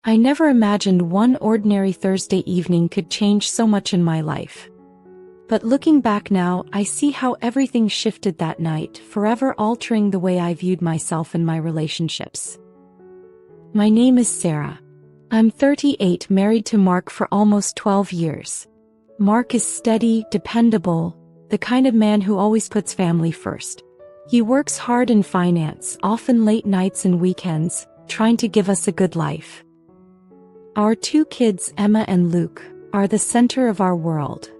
I never imagined one ordinary Thursday evening could change so much in my life. But looking back now, I see how everything shifted that night, forever altering the way I viewed myself and my relationships. My name is Sarah. I'm 38, married to Mark for almost 12 years. Mark is steady, dependable, the kind of man who always puts family first. He works hard in finance, often late nights and weekends, trying to give us a good life. Our 2 kids, Emma and Luke, are the center of our world.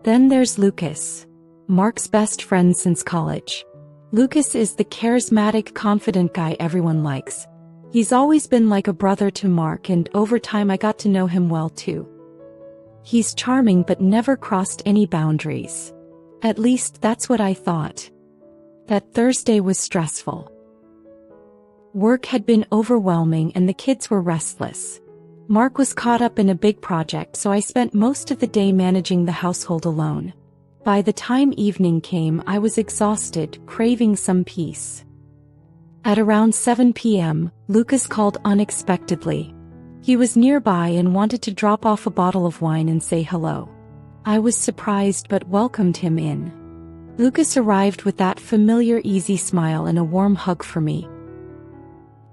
Then there's Lucas, Mark's best friend since college. Lucas is the charismatic, confident guy everyone likes. He's always been like a brother to Mark, and over time I got to know him well too. He's charming but never crossed any boundaries. At least that's what I thought. That Thursday was stressful. Work had been overwhelming and the kids were restless. Mark was caught up in a big project, so I spent most of the day managing the household alone. By the time evening came, I was exhausted, craving some peace. At around 7 p.m., Lucas called unexpectedly. He was nearby and wanted to drop off a bottle of wine and say hello. I was surprised but welcomed him in. Lucas arrived with that familiar easy smile and a warm hug for me.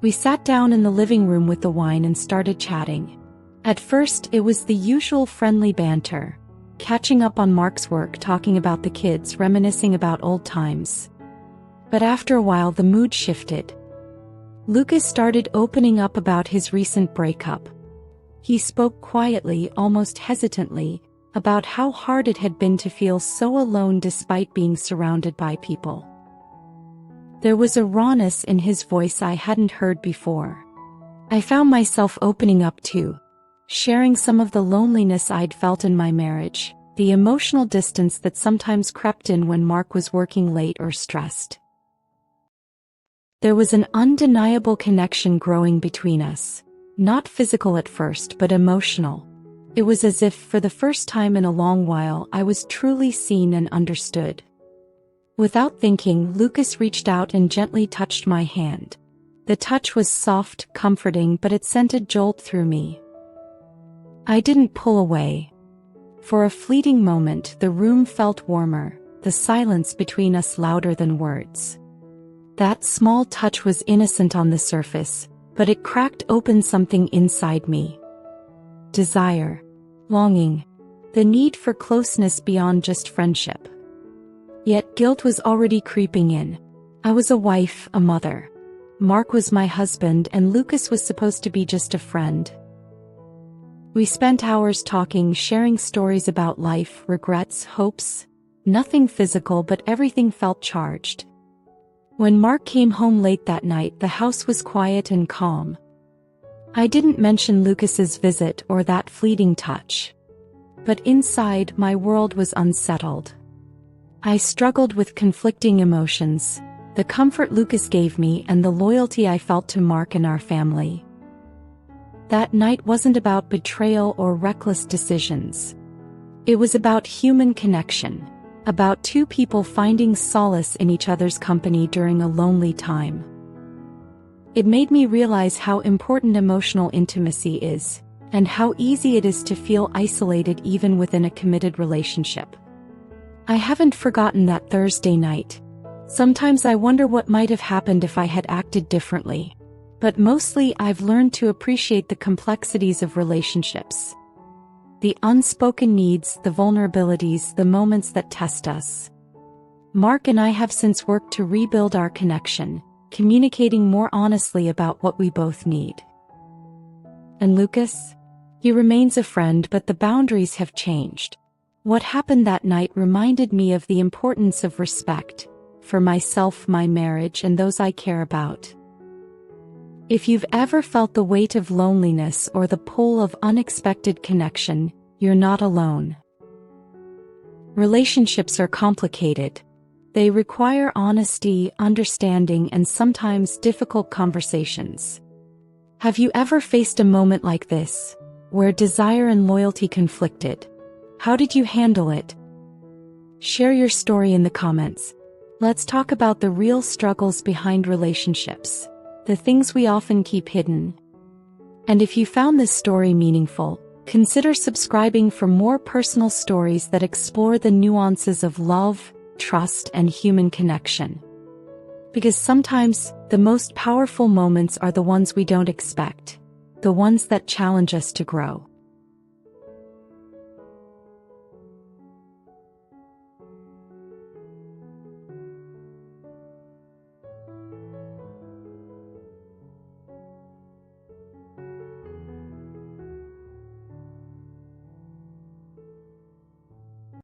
We sat down in the living room with the wine and started chatting. At first, it was the usual friendly banter, catching up on Mark's work, talking about the kids, reminiscing about old times. But after a while the mood shifted. Lucas started opening up about his recent breakup. He spoke quietly, almost hesitantly, about how hard it had been to feel so alone despite being surrounded by people. There was a rawness in his voice I hadn't heard before. I found myself opening up too, sharing some of the loneliness I'd felt in my marriage, the emotional distance that sometimes crept in when Mark was working late or stressed. There was an undeniable connection growing between us, not physical at first but emotional. It was as if, for the first time in a long while, I was truly seen and understood. Without thinking, Lucas reached out and gently touched my hand. The touch was soft, comforting, but it sent a jolt through me. I didn't pull away. For a fleeting moment, the room felt warmer, the silence between us louder than words. That small touch was innocent on the surface, but it cracked open something inside me. Desire, longing, the need for closeness beyond just friendship. Yet guilt was already creeping in. I was a wife, a mother. Mark was my husband, and Lucas was supposed to be just a friend. We spent hours talking, sharing stories about life, regrets, hopes. Nothing physical, but everything felt charged. When Mark came home late that night, the house was quiet and calm. I didn't mention Lucas's visit or that fleeting touch. But inside, my world was unsettled. I struggled with conflicting emotions, the comfort Lucas gave me and the loyalty I felt to Mark and our family. That night wasn't about betrayal or reckless decisions. It was about human connection, about 2 people finding solace in each other's company during a lonely time. It made me realize how important emotional intimacy is, and how easy it is to feel isolated even within a committed relationship. I haven't forgotten that Thursday night. Sometimes I wonder what might have happened if I had acted differently. But mostly I've learned to appreciate the complexities of relationships. The unspoken needs, the vulnerabilities, the moments that test us. Mark and I have since worked to rebuild our connection, communicating more honestly about what we both need. And Lucas? He remains a friend, but the boundaries have changed. What happened that night reminded me of the importance of respect, for myself, my marriage, and those I care about. If you've ever felt the weight of loneliness or the pull of unexpected connection, you're not alone. Relationships are complicated. They require honesty, understanding, and sometimes difficult conversations. Have you ever faced a moment like this, where desire and loyalty conflicted? How did you handle it? Share your story in the comments. Let's talk about the real struggles behind relationships, the things we often keep hidden. And if you found this story meaningful, consider subscribing for more personal stories that explore the nuances of love, trust, and human connection. Because sometimes, the most powerful moments are the ones we don't expect, the ones that challenge us to grow.